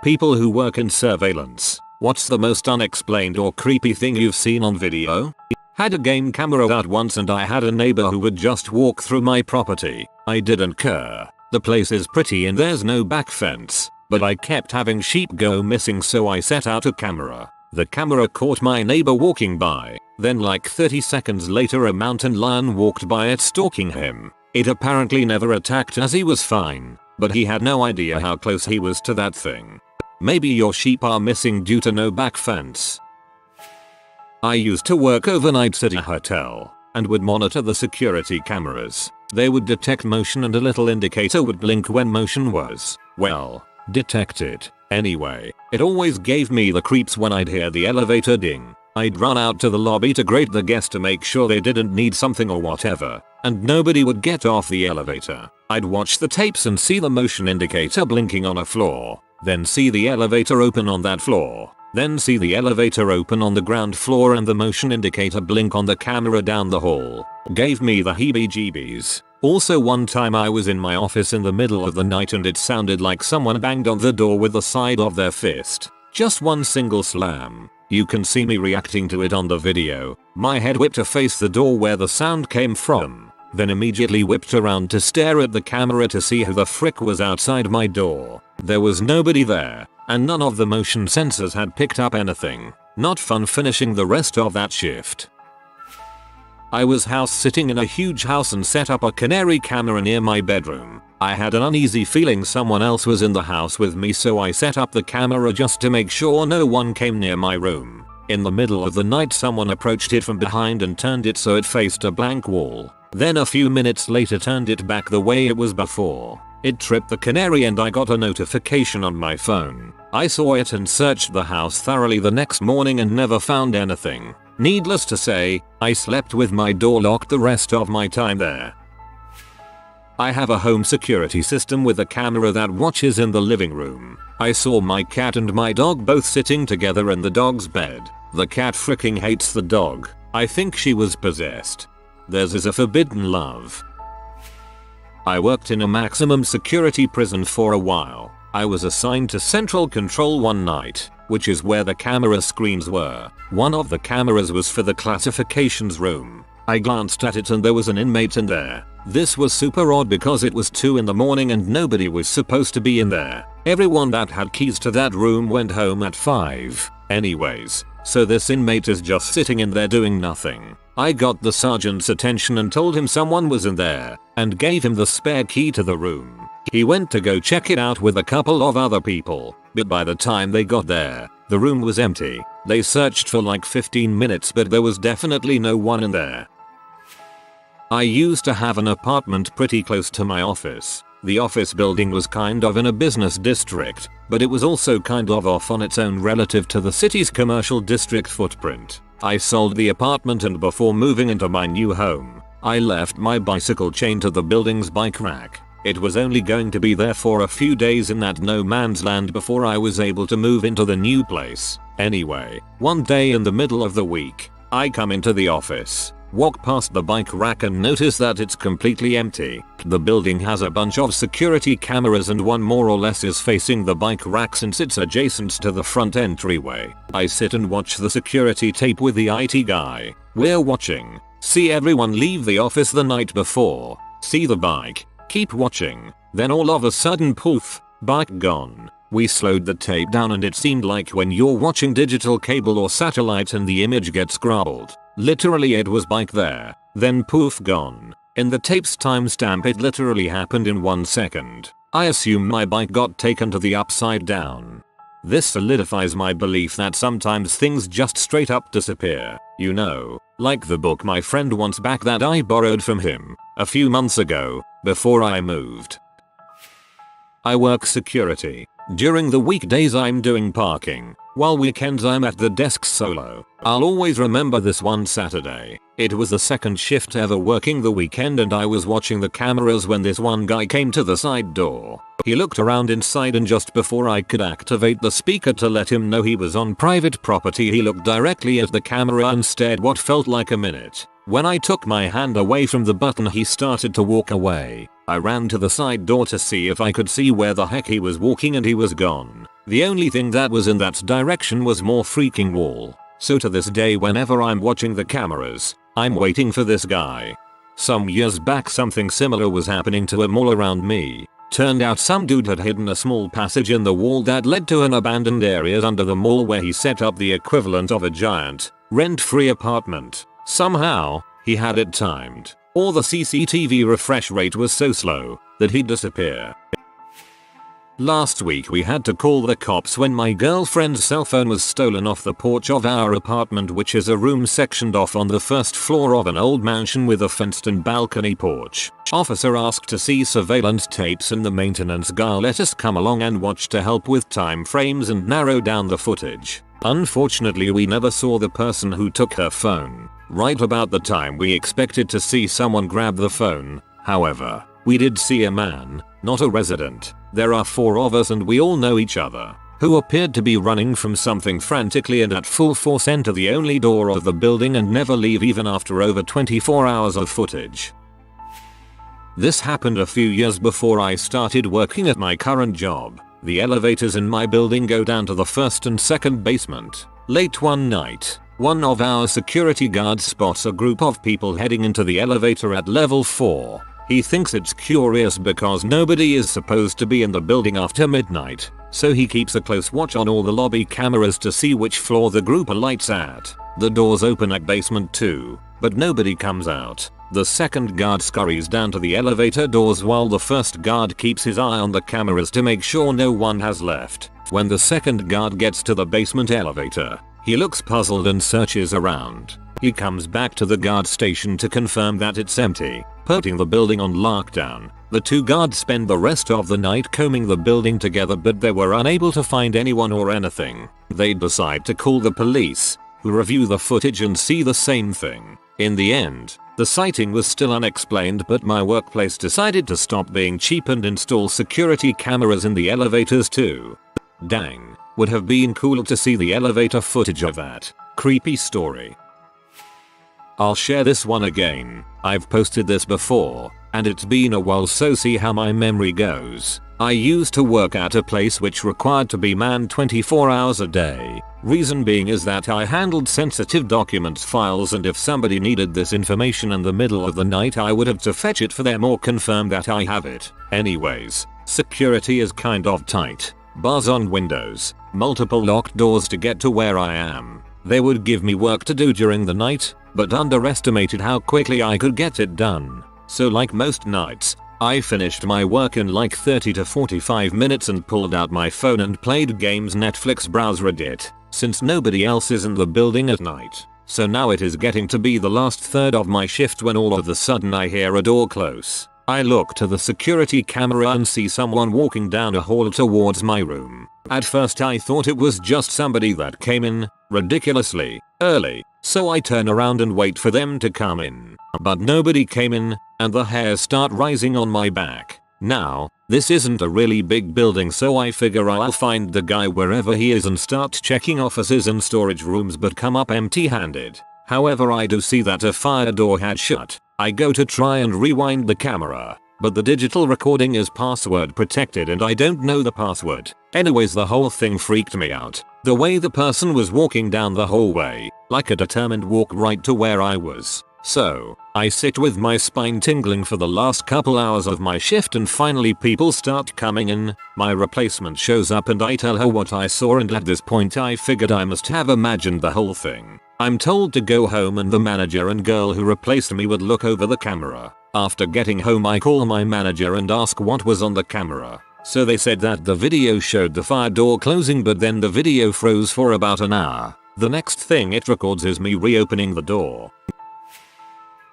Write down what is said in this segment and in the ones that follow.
People who work in surveillance, what's the most unexplained or creepy thing you've seen on video? Had a game camera out once and I had a neighbor who would just walk through my property. I didn't care. The place is pretty and there's no back fence, but I kept having sheep go missing, so I set out a camera. The camera caught my neighbor walking by. Then like 30 seconds later a mountain lion walked by it, stalking him. It apparently never attacked as he was fine, but he had no idea how close he was to that thing. Maybe your sheep are missing due to no back fence. I used to work overnights at a hotel and would monitor the security cameras. They would detect motion and a little indicator would blink when motion was, well, detected. Anyway, it always gave me the creeps when I'd hear the elevator ding. I'd run out to the lobby to grade the guest to make sure they didn't need something or whatever, and nobody would get off the elevator. I'd watch the tapes and see the motion indicator blinking on a floor, then see the elevator open on that floor, then see the elevator open on the ground floor and the motion indicator blink on the camera down the hall. Gave me the heebie-jeebies. Also, one time I was in my office in the middle of the night and it sounded like someone banged on the door with the side of their fist. Just one single slam. You can see me reacting to it on the video. My head whipped to face the door where the sound came from, then immediately whipped around to stare at the camera to see who the frick was outside my door. There was nobody there, and none of the motion sensors had picked up anything. Not fun finishing the rest of that shift. I was house sitting in a huge house and set up a canary camera near my bedroom. I had an uneasy feeling someone else was in the house with me, so I set up the camera just to make sure no one came near my room. In the middle of the night someone approached it from behind and turned it so it faced a blank wall. Then a few minutes later turned it back the way it was before. It tripped the canary and I got a notification on my phone. I saw it and searched the house thoroughly the next morning and never found anything. Needless to say, I slept with my door locked the rest of my time there. I have a home security system with a camera that watches in the living room. I saw my cat and my dog both sitting together in the dog's bed. The cat freaking hates the dog. I think she was possessed. Theirs is a forbidden love. I worked in a maximum security prison for a while. I was assigned to central control one night, which is where the camera screens were. One of the cameras was for the classifications room. I glanced at it and there was an inmate in there. This was super odd because it was 2 in the morning and nobody was supposed to be in there. Everyone that had keys to that room went home at 5. Anyways, so this inmate is just sitting in there doing nothing. I got the sergeant's attention and told him someone was in there, and gave him the spare key to the room. He went to go check it out with a couple of other people, but by the time they got there, the room was empty. They searched for like 15 minutes but there was definitely no one in there. I used to have an apartment pretty close to my office. The office building was kind of in a business district, but it was also kind of off on its own relative to the city's commercial district footprint. I sold the apartment and before moving into my new home, I left my bicycle chained to the building's bike rack. It was only going to be there for a few days in that no man's land before I was able to move into the new place. Anyway, one day in the middle of the week, I come into the office, walk past the bike rack and notice that it's completely empty. The building has a bunch of security cameras and one more or less is facing the bike rack since it's adjacent to the front entryway. I sit and watch the security tape with the IT guy. We're watching, see everyone leave the office the night before, see the bike, keep watching, then all of a sudden poof, bike gone. We slowed the tape down and it seemed like when you're watching digital cable or satellite and the image gets garbled. Literally it was bike there, then poof gone. In the tape's timestamp it literally happened in 1 second. I assume my bike got taken to the upside down. This solidifies my belief that sometimes things just straight up disappear. You know, like the book my friend wants back that I borrowed from him a few months ago, before I moved. I work security. During the weekdays I'm doing parking, while weekends I'm at the desk solo. I'll always remember this one Saturday. It was the second shift ever working the weekend and I was watching the cameras when this one guy came to the side door. He looked around inside and just before I could activate the speaker to let him know he was on private property he looked directly at the camera and stared what felt like a minute. When I took my hand away from the button he started to walk away. I ran to the side door to see if I could see where the heck he was walking and he was gone. The only thing that was in that direction was more freaking wall. So to this day whenever I'm watching the cameras, I'm waiting for this guy. Some years back something similar was happening to a mall around me. Turned out some dude had hidden a small passage in the wall that led to an abandoned area under the mall where he set up the equivalent of a giant, rent-free apartment. Somehow, he had it timed, or the CCTV refresh rate was so slow that he'd disappear. Last week we had to call the cops when my girlfriend's cell phone was stolen off the porch of our apartment, which is a room sectioned off on the first floor of an old mansion with a fenced-in balcony porch. Officer asked to see surveillance tapes and the maintenance guy let us come along and watch to help with time frames and narrow down the footage. Unfortunately we never saw the person who took her phone. Right about the time we expected to see someone grab the phone, however, we did see a man, not a resident. There are 4 of us and we all know each other, who appeared to be running from something frantically and at full force enter the only door of the building and never leave even after over 24 hours of footage. This happened a few years before I started working at my current job. The elevators in my building go down to the first and second basement. Late one night, one of our security guards spots a group of people heading into the elevator at level 4. He thinks it's curious because nobody is supposed to be in the building after midnight, so he keeps a close watch on all the lobby cameras to see which floor the group alights at. The doors open at basement 2, but nobody comes out. The second guard scurries down to the elevator doors while the first guard keeps his eye on the cameras to make sure no one has left. When the second guard gets to the basement elevator, he looks puzzled and searches around. He comes back to the guard station to confirm that it's empty, putting the building on lockdown. The 2 guards spend the rest of the night combing the building together, but they were unable to find anyone or anything. They decide to call the police, who review the footage and see the same thing. In the end, the sighting was still unexplained, but my workplace decided to stop being cheap and install security cameras in the elevators too. Dang, would have been cool to see the elevator footage of that creepy story. I'll share this one again. I've posted this before, and it's been a while, so see how my memory goes. I used to work at a place which required to be manned 24 hours a day. Reason being is that I handled sensitive documents files, and if somebody needed this information in the middle of the night I would have to fetch it for them or confirm that I have it. Anyways, security is kind of tight. Bars on windows, multiple locked doors to get to where I am. They would give me work to do during the night, but underestimated how quickly I could get it done. So like most nights, I finished my work in like 30 to 45 minutes and pulled out my phone and played games, Netflix, browse Reddit, since nobody else is in the building at night. So now it is getting to be the last third of my shift when all of a sudden I hear a door close. I look to the security camera and see someone walking down a hall towards my room. At first I thought it was just somebody that came in ridiculously early, so I turn around and wait for them to come in. But nobody came in, and the hairs start rising on my back. Now, this isn't a really big building, so I figure I'll find the guy wherever he is and start checking offices and storage rooms, but come up empty-handed. However, I do see that a fire door had shut. I go to try and rewind the camera, but the digital recording is password protected and I don't know the password. Anyways, the whole thing freaked me out. The way the person was walking down the hallway, like a determined walk right to where I was. So, I sit with my spine tingling for the last couple hours of my shift, and finally people start coming in. My replacement shows up and I tell her what I saw, and at this point I figured I must have imagined the whole thing. I'm told to go home and the manager and girl who replaced me would look over the camera. After getting home I call my manager and ask what was on the camera. So they said that the video showed the fire door closing, but then the video froze for about an hour. The next thing it records is me reopening the door.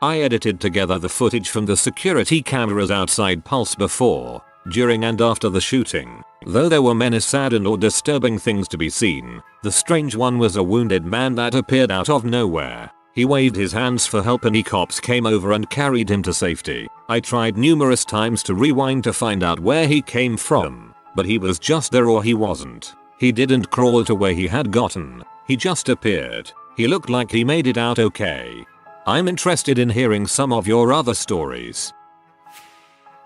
I edited together the footage from the security cameras outside Pulse before, during and after the shooting. Though there were many sad and or disturbing things to be seen, the strange one was a wounded man that appeared out of nowhere. He waved his hands for help and cops came over and carried him to safety. I tried numerous times to rewind to find out where he came from, but he was just there or he wasn't. He didn't crawl to where he had gotten, he just appeared. He looked like he made it out okay. I'm interested in hearing some of your other stories.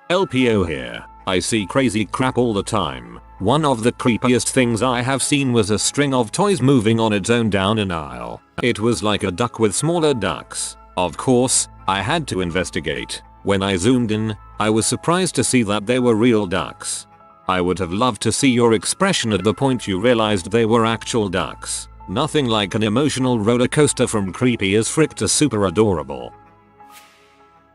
LPO here. I see crazy crap all the time. One of the creepiest things I have seen was a string of toys moving on its own down an aisle. It was like a duck with smaller ducks. Of course, I had to investigate. When I zoomed in, I was surprised to see that they were real ducks. I would have loved to see your expression at the point you realized they were actual ducks. Nothing like an emotional roller coaster from creepy as frick to super adorable.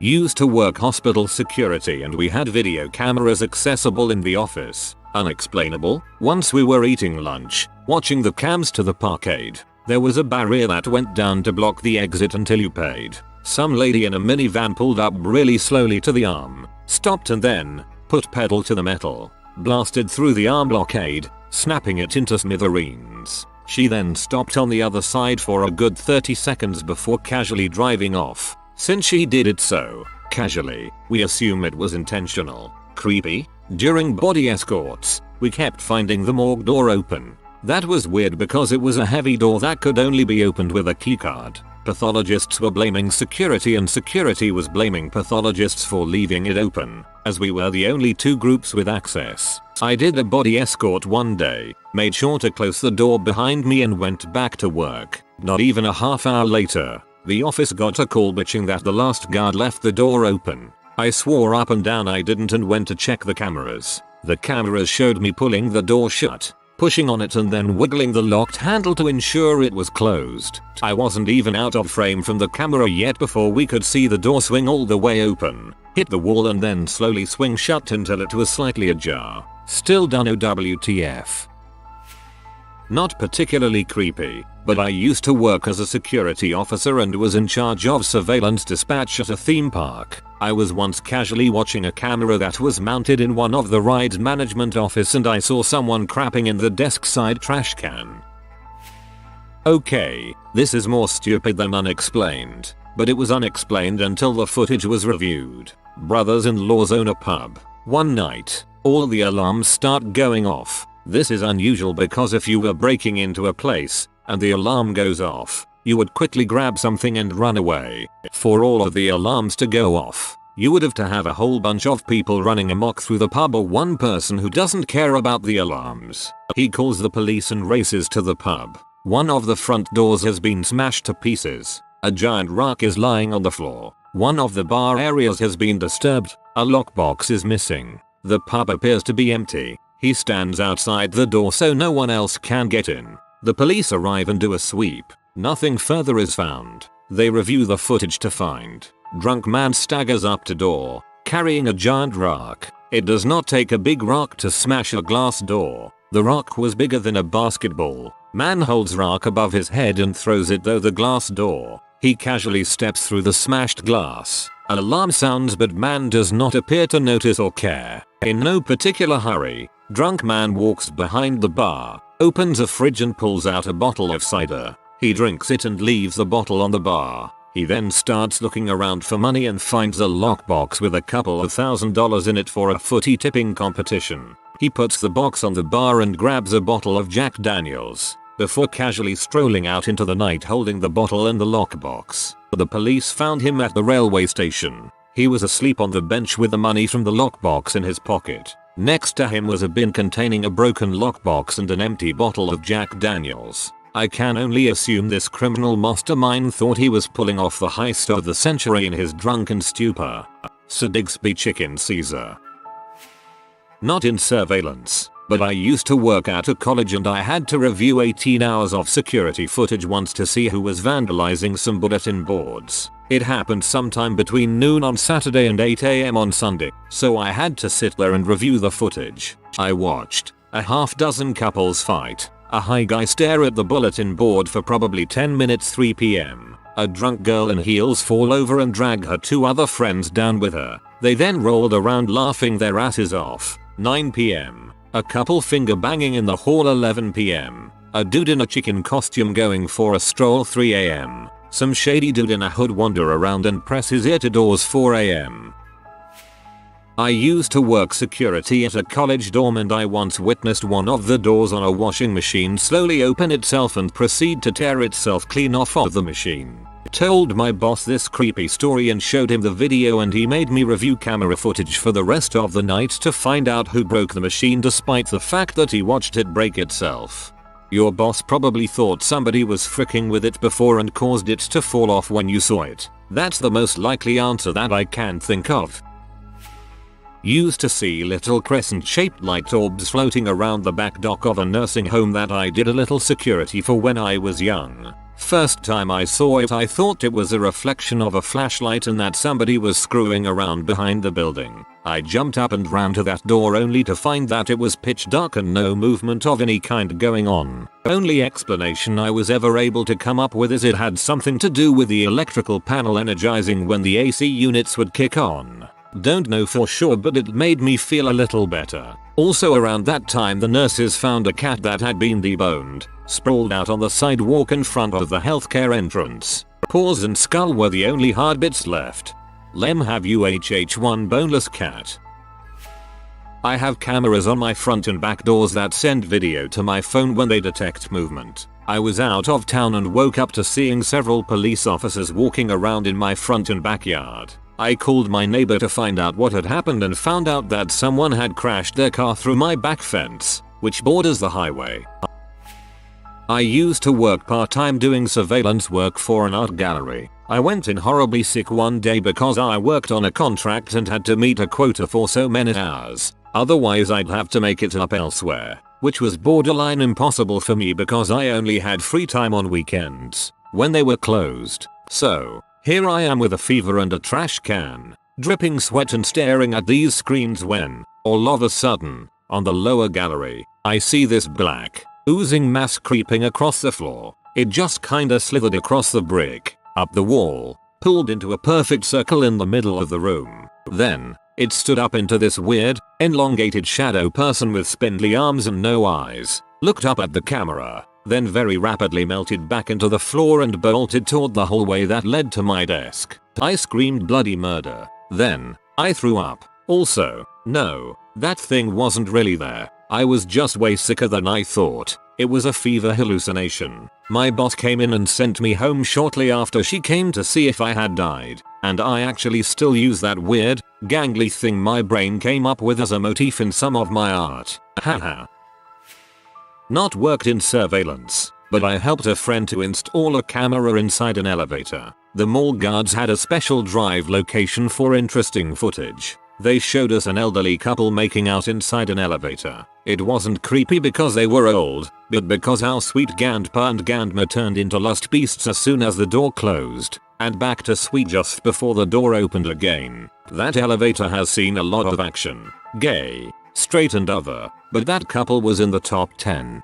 Used to work hospital security and we had video cameras accessible in the office. Unexplainable. Once we were eating lunch, watching the cams to the parkade. There was a barrier that went down to block the exit until you paid. Some lady in a minivan pulled up really slowly to the arm, stopped and then put pedal to the metal. Blasted through the arm blockade, snapping it into smithereens. She then stopped on the other side for a good 30 seconds before casually driving off. Since she did it so casually, we assume it was intentional. Creepy? During body escorts, we kept finding the morgue door open. That was weird because it was a heavy door that could only be opened with a keycard. Pathologists were blaming security and security was blaming pathologists for leaving it open, as we were the only two groups with access. I did a body escort one day, made sure to close the door behind me and went back to work. Not even a half hour later, the office got a call bitching that the last guard left the door open. I swore up and down I didn't and went to check the cameras. The cameras showed me pulling the door shut, pushing on it and then wiggling the locked handle to ensure it was closed. I wasn't even out of frame from the camera yet before we could see the door swing all the way open, hit the wall and then slowly swing shut until it was slightly ajar. Still don't know WTF. Not particularly creepy, but I used to work as a security officer and was in charge of surveillance dispatch at a theme park. I was once casually watching a camera that was mounted in one of the ride's management office and I saw someone crapping in the desk side trash can. Okay, this is more stupid than unexplained, but it was unexplained until the footage was reviewed. Brothers-in-laws own a pub. One night, all the alarms start going off. This is unusual because if you were breaking into a place and the alarm goes off, you would quickly grab something and run away. For all of the alarms to go off, you would have to have a whole bunch of people running amok through the pub or one person who doesn't care about the alarms. He calls the police and races to the pub. One of the front doors has been smashed to pieces. A giant rock is lying on the floor. One of the bar areas has been disturbed. A lockbox is missing. The pub appears to be empty. He stands outside the door so no one else can get in. The police arrive and do a sweep. Nothing further is found. They review the footage to find. Drunk man staggers up to door, carrying a giant rock. It does not take a big rock to smash a glass door. The rock was bigger than a basketball. Man holds rock above his head and throws it through the glass door. He casually steps through the smashed glass. An alarm sounds but man does not appear to notice or care. In no particular hurry, drunk man walks behind the bar, opens a fridge and pulls out a bottle of cider. He drinks it and leaves the bottle on the bar. He then starts looking around for money and finds a lockbox with a couple of $1,000s in it for a footy tipping competition. He puts the box on the bar and grabs a bottle of Jack Daniels, before casually strolling out into the night holding the bottle and the lockbox. The police found him at the railway station. He was asleep on the bench with the money from the lockbox in his pocket. Next to him was a bin containing a broken lockbox and an empty bottle of Jack Daniels. I can only assume this criminal mastermind thought he was pulling off the heist of the century in his drunken stupor. Sir Digsby Chicken Caesar. Not in surveillance, but I used to work at a college and I had to review 18 hours of security footage once to see who was vandalizing some bulletin boards. It happened sometime between noon on Saturday and 8 AM on Sunday, so I had to sit there and review the footage. I watched a half dozen couples fight, a high guy stare at the bulletin board for probably 10 minutes 3 PM. A drunk girl in heels fall over and drag her two other friends down with her. They then rolled around laughing their asses off. 9 PM. A couple finger banging in the hall 11 PM. A dude in a chicken costume going for a stroll 3 AM. Some shady dude in a hood wander around and press his ear to doors 4 AM. I used to work security at a college dorm and I once witnessed one of the doors on a washing machine slowly open itself and proceed to tear itself clean off of the machine. Told my boss this creepy story and showed him the video, and he made me review camera footage for the rest of the night to find out who broke the machine, despite the fact that he watched it break itself. Your boss probably thought somebody was fricking with it before and caused it to fall off when you saw it. That's the most likely answer that I can think of. Used to see little crescent-shaped light orbs floating around the back dock of a nursing home that I did a little security for when I was young. First time I saw it, I thought it was a reflection of a flashlight and that somebody was screwing around behind the building. I jumped up and ran to that door only to find that it was pitch dark and no movement of any kind going on. Only explanation I was ever able to come up with is it had something to do with the electrical panel energizing when the AC units would kick on. Don't know for sure, but it made me feel a little better. Also around that time the nurses found a cat that had been deboned, sprawled out on the sidewalk in front of the healthcare entrance. Paws and skull were the only hard bits left. Lem, have you one boneless cat? I have cameras on my front and back doors that send video to my phone when they detect movement. I was out of town and woke up to seeing several police officers walking around in my front and backyard. I called my neighbor to find out what had happened and found out that someone had crashed their car through my back fence, which borders the highway. I used to work part-time doing surveillance work for an art gallery. I went in horribly sick one day because I worked on a contract and had to meet a quota for so many hours. Otherwise I'd have to make it up elsewhere, which was borderline impossible for me because I only had free time on weekends, when they were closed. So, here I am with a fever and a trash can, dripping sweat and staring at these screens when, all of a sudden, on the lower gallery, I see this black, oozing mass creeping across the floor. It just kinda slithered across the brick, up the wall, pulled into a perfect circle in the middle of the room. Then, it stood up into this weird, elongated shadow person with spindly arms and no eyes, looked up at the camera, then very rapidly melted back into the floor and bolted toward the hallway that led to my desk. I screamed bloody murder. Then, I threw up. Also, no, that thing wasn't really there. I was just way sicker than I thought. It was a fever hallucination. My boss came in and sent me home shortly after she came to see if I had died. And I actually still use that weird, gangly thing my brain came up with as a motif in some of my art. Haha. Not worked in surveillance, but I helped a friend to install a camera inside an elevator. The mall guards had a special drive location for interesting footage. They showed us an elderly couple making out inside an elevator. It wasn't creepy because they were old, but because how sweet Grandpa and Grandma turned into lust beasts as soon as the door closed, and back to sweet just before the door opened again. That elevator has seen a lot of action. Gay, straight and other, but that couple was in the top 10.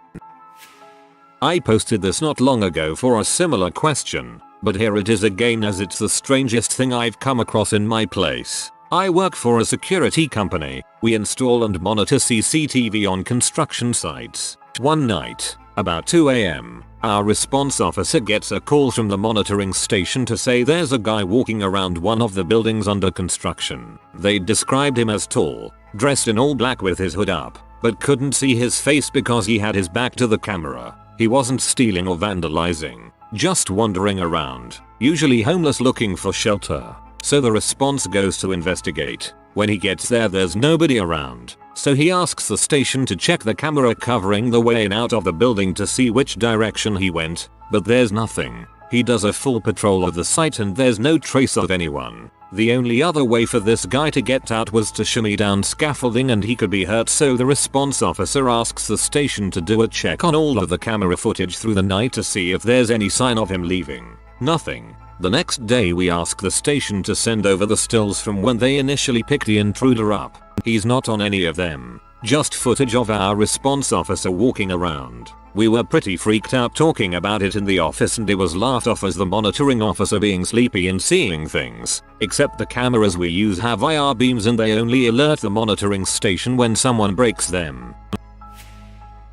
I posted this not long ago for a similar question, but here it is again as it's the strangest thing I've come across in my place. I work for a security company. We install and monitor CCTV on construction sites. One night, about 2 AM, our response officer gets a call from the monitoring station to say there's a guy walking around one of the buildings under construction. They described him as tall, dressed in all black with his hood up, but couldn't see his face because he had his back to the camera. He wasn't stealing or vandalizing, just wandering around, usually homeless looking for shelter. So the response goes to investigate. When he gets there there's nobody around, so he asks the station to check the camera covering the way in out of the building to see which direction he went, but there's nothing. He does a full patrol of the site and there's no trace of anyone. The only other way for this guy to get out was to shimmy down scaffolding and he could be hurt, so the response officer asks the station to do a check on all of the camera footage through the night to see if there's any sign of him leaving. Nothing. The next day we ask the station to send over the stills from when they initially picked the intruder up. He's not on any of them. Just footage of our response officer walking around. We were pretty freaked out talking about it in the office and it was laughed off as the monitoring officer being sleepy and seeing things. Except the cameras we use have IR beams and they only alert the monitoring station when someone breaks them.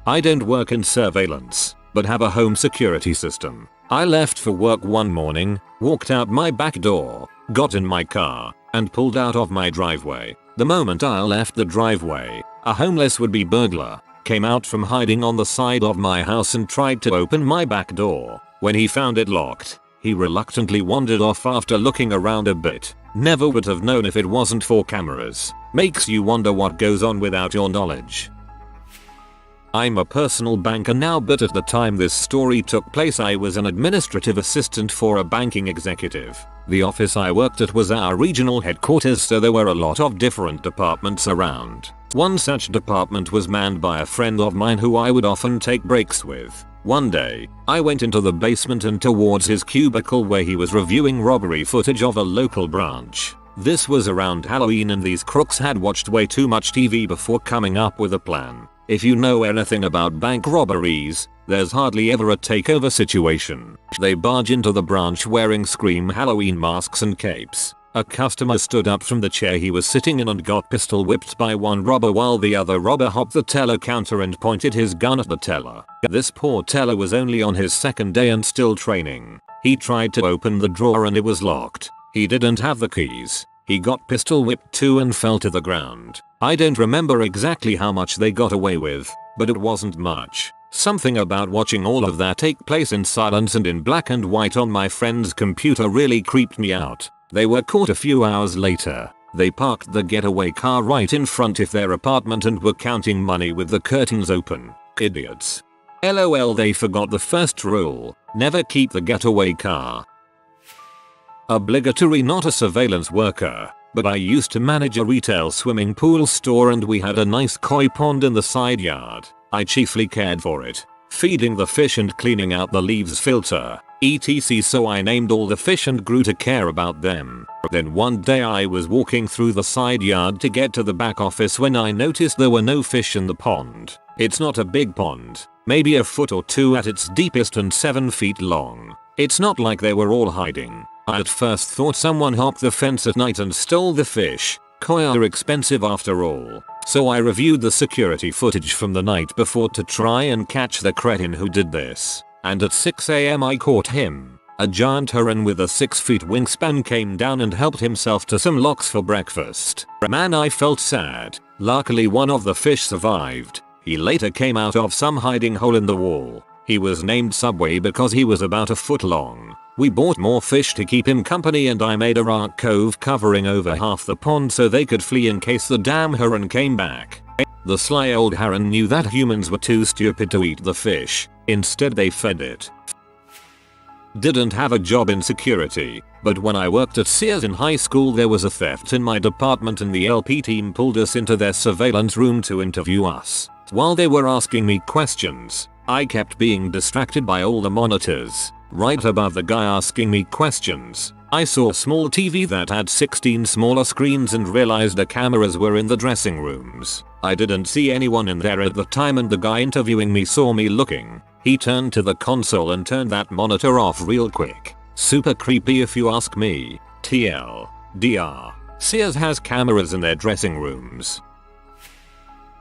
I don't work in surveillance, but have a home security system. I left for work one morning, walked out my back door, got in my car, and pulled out of my driveway. The moment I left the driveway, a homeless would-be burglar came out from hiding on the side of my house and tried to open my back door. When he found it locked, He reluctantly wandered off after looking around a bit. Never would have known if it wasn't for cameras. Makes you wonder what goes on without your knowledge. I'm a personal banker now, but at the time this story took place I was an administrative assistant for a banking executive. The office I worked at was our regional headquarters, so there were a lot of different departments around. One such department was manned by a friend of mine who I would often take breaks with. One day, I went into the basement and towards his cubicle where he was reviewing robbery footage of a local branch. This was around Halloween and these crooks had watched way too much TV before coming up with a plan. If you know anything about bank robberies, there's hardly ever a takeover situation. They barge into the branch wearing Scream Halloween masks and capes. A customer stood up from the chair he was sitting in and got pistol whipped by one robber while the other robber hopped the teller counter and pointed his gun at the teller. This poor teller was only on his second day and still training. He tried to open the drawer and it was locked. He didn't have the keys. He got pistol whipped too and fell to the ground. I don't remember exactly how much they got away with, but it wasn't much. Something about watching all of that take place in silence and in black and white on my friend's computer really creeped me out. They were caught a few hours later. They parked the getaway car right in front of their apartment and were counting money with the curtains open. Idiots. LOL, they forgot the first rule. Never keep the getaway car. Obligatory, not a surveillance worker, but I used to manage a retail swimming pool store and we had a nice koi pond in the side yard. I chiefly cared for it, feeding the fish and cleaning out the leaves filter, etc. So I named all the fish and grew to care about them. Then one day I was walking through the side yard to get to the back office when I noticed there were no fish in the pond. It's not a big pond, maybe a foot or two at its deepest and 7 feet long. It's not like they were all hiding. I at first thought someone hopped the fence at night and stole the fish. Koi are expensive after all. So I reviewed the security footage from the night before to try and catch the cretin who did this. And at 6 AM I caught him. A giant heron with a 6 feet wingspan came down and helped himself to some lox for breakfast. Man, I felt sad. Luckily one of the fish survived. He later came out of some hiding hole in the wall. He was named Subway because he was about a foot long. We bought more fish to keep him company and I made a rock cove covering over half the pond so they could flee in case the damn heron came back. The sly old heron knew that humans were too stupid to eat the fish. Instead they fed it. Didn't have a job in security, but when I worked at Sears in high school there was a theft in my department and the LP team pulled us into their surveillance room to interview us. While they were asking me questions, I kept being distracted by all the monitors. Right above the guy asking me questions, I saw a small TV that had 16 smaller screens and realized the cameras were in the dressing rooms. I didn't see anyone in there at the time and the guy interviewing me saw me looking. He turned to the console and turned that monitor off real quick. Super creepy if you ask me. TLDR. Sears has cameras in their dressing rooms.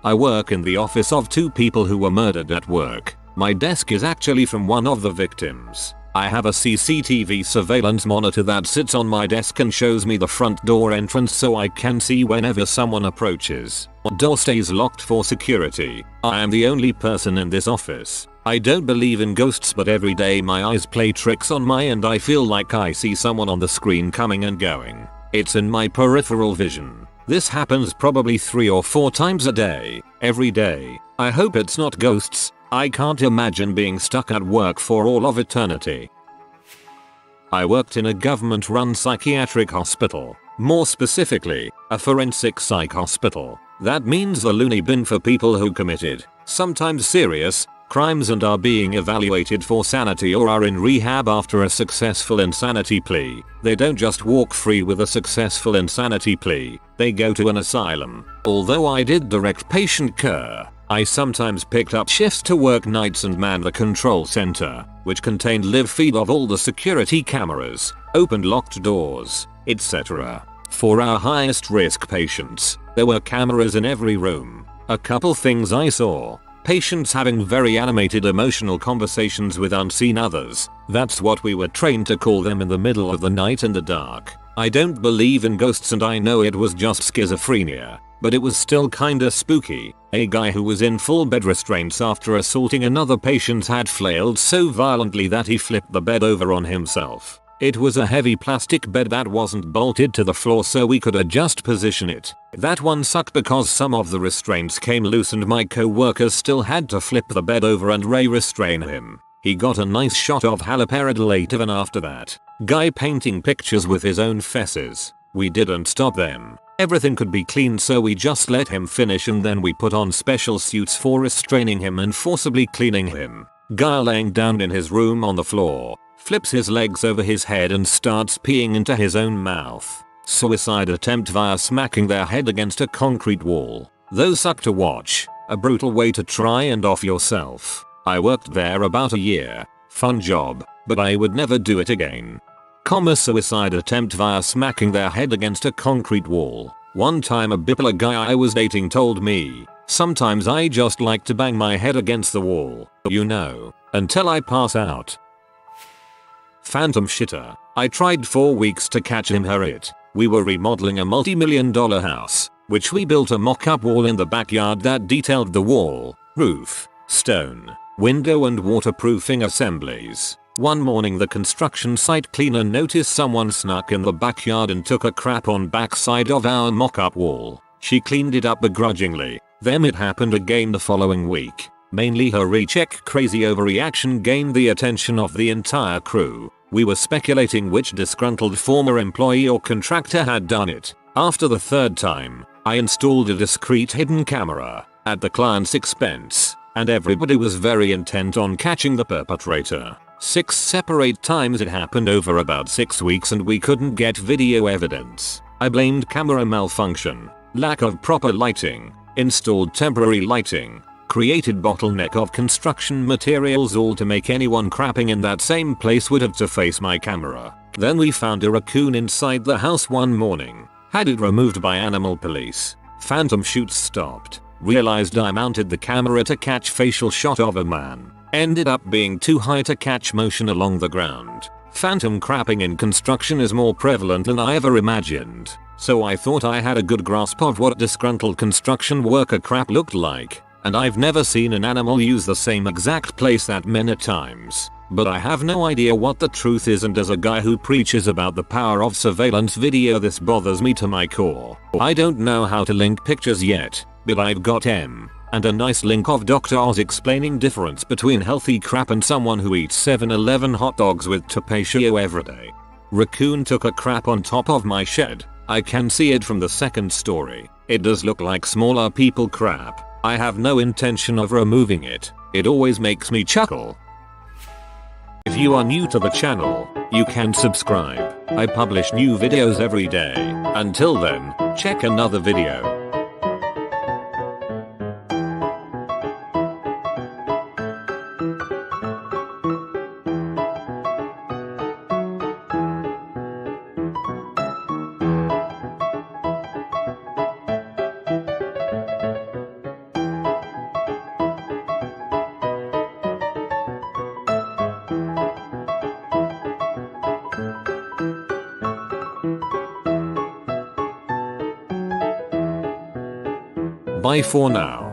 I work in the office of 2 people who were murdered at work. My desk is actually from one of the victims. I have a CCTV surveillance monitor that sits on my desk and shows me the front door entrance so I can see whenever someone approaches. Door stays locked for security. I am the only person in this office. I don't believe in ghosts, but every day my eyes play tricks on me and I feel like I see someone on the screen coming and going. It's in my peripheral vision. This happens probably 3 or 4 times a day, every day. I hope it's not ghosts. I can't imagine being stuck at work for all of eternity. I worked in a government-run psychiatric hospital. More specifically, a forensic psych hospital. That means the loony bin for people who committed, sometimes serious, crimes and are being evaluated for sanity or are in rehab after a successful insanity plea. They don't just walk free with a successful insanity plea, they go to an asylum. Although I did direct patient care, I sometimes picked up shifts to work nights and man the control center, which contained live feed of all the security cameras, opened locked doors, etc. For our highest risk patients, there were cameras in every room. A couple things I saw. Patients having very animated emotional conversations with unseen others. That's what we were trained to call them in the middle of the night in the dark. I don't believe in ghosts and I know it was just schizophrenia, but it was still kinda spooky. A guy who was in full bed restraints after assaulting another patient had flailed so violently that he flipped the bed over on himself. It was a heavy plastic bed that wasn't bolted to the floor so we could adjust position it. That one sucked because some of the restraints came loose and my co-workers still had to flip the bed over and restrain him. He got a nice shot of haloperidol even after that. Guy painting pictures with his own fesses. We didn't stop them. Everything could be cleaned so we just let him finish and then we put on special suits for restraining him and forcibly cleaning him. Guy laying down in his room on the floor, flips his legs over his head and starts peeing into his own mouth. Suicide attempt via smacking their head against a concrete wall. Those suck to watch. A brutal way to try and off yourself. I worked there about a year. Fun job, but I would never do it again. Suicide attempt via smacking their head against a concrete wall. One time a bipolar guy I was dating told me, sometimes I just like to bang my head against the wall, you know, until I pass out. Phantom shitter. I tried 4 weeks to catch him it. We were remodeling a multi-million-dollar house, which we built a mock-up wall in the backyard that detailed the wall, roof, stone, window and waterproofing assemblies. One morning the construction site cleaner noticed someone snuck in the backyard and took a crap on backside of our mock-up wall. She cleaned it up begrudgingly. Then it happened again the following week. Mainly her recheck crazy overreaction gained the attention of the entire crew. We were speculating which disgruntled former employee or contractor had done it. After the third time, I installed a discreet hidden camera at the client's expense, and everybody was very intent on catching the perpetrator. 6 separate times it happened over about 6 weeks and we couldn't get video evidence. I blamed camera malfunction, lack of proper lighting, installed temporary lighting, created bottleneck of construction materials, all to make anyone crapping in that same place would have to face my camera. Then we found a raccoon inside the house one morning. Had it removed by animal police. Phantom shoots stopped. Realized I mounted the camera to catch facial shot of a man. Ended up being too high to catch motion along the ground. Phantom crapping in construction is more prevalent than I ever imagined. So I thought I had a good grasp of what disgruntled construction worker crap looked like. And I've never seen an animal use the same exact place that many times. But I have no idea what the truth is, and as a guy who preaches about the power of surveillance video, this bothers me to my core. I don't know how to link pictures yet, but I've got and a nice link of Dr. Oz explaining difference between healthy crap and someone who eats 7-Eleven hot dogs with tapatio every day. Raccoon took a crap on top of my shed. I can see it from the second story. It does look like smaller people crap. I have no intention of removing it. It always makes me chuckle. If you are new to the channel, you can subscribe. I publish new videos every day. Until then, check another video. Bye for now.